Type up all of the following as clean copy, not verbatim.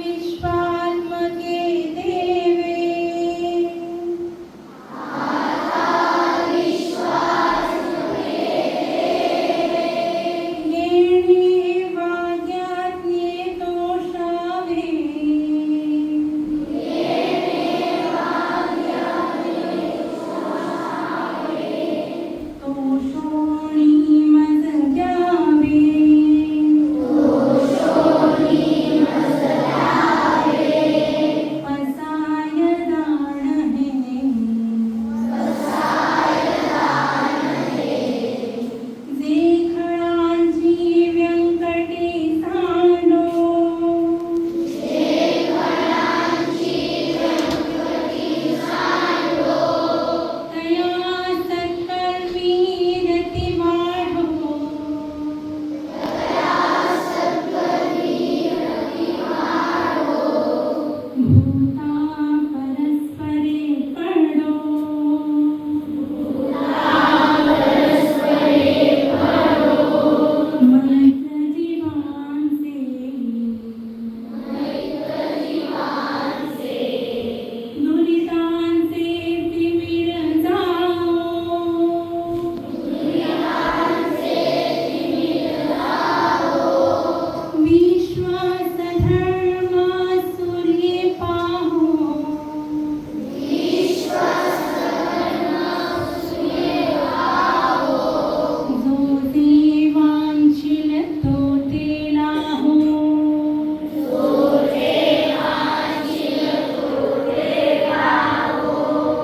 विश्वात्मके देवे येणे वाग्याज्ञे तोषावे तोषोणी मज द्यावे पसाय दान हे जे खळांची व्यंकटी सांडो तया सत्कर्मी रती वाढो भूता परस्परे पडो मैत्र जीवांचे दुरितांचे तिमिर जाओ विश्वास धर्म सूर्ये पाहो जो देवांशील तो तेला हो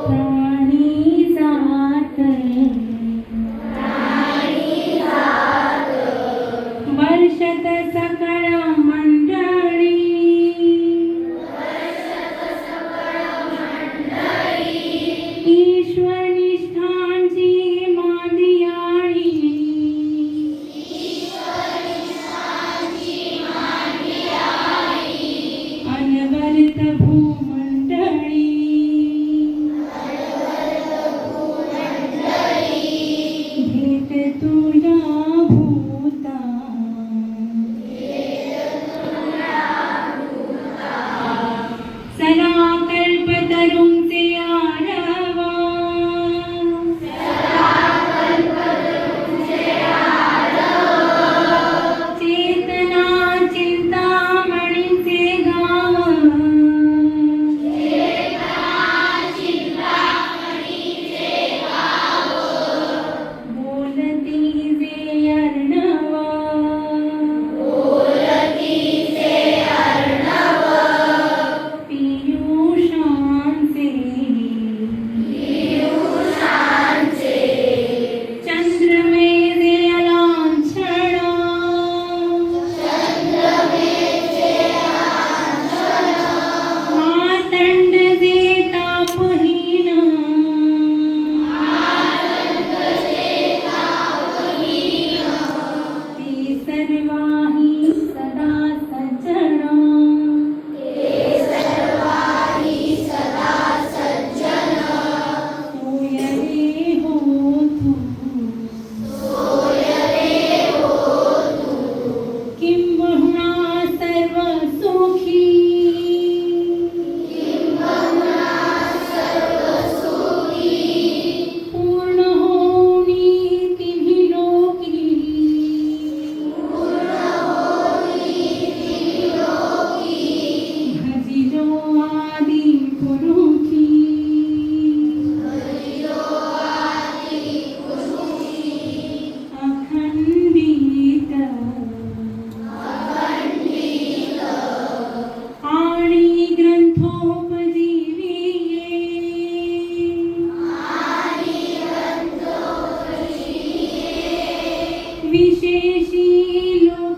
प्राणी जात वर्षत सकळ मंडळी ईश्वर निष्ठांची मांदियाळी अनवरत भूमंडळी भेट तुझ्या भूता सदा कल्पतरुंचे आरवा चेतना चिंतामणीचे गाव बोलती जे अर्णव पियुषांचे चंद्रमेधे लांछन मातंड जे तापहीन ते सर्वाही सदा सज्जन सोय रे हो तू किंबहुना सर्व सुखी पूर्ण होनी तिन्ही लोकी भजिलो आदि पुरुषी अखंडित आणि ग्रंथोपजीविये विशेषी लोक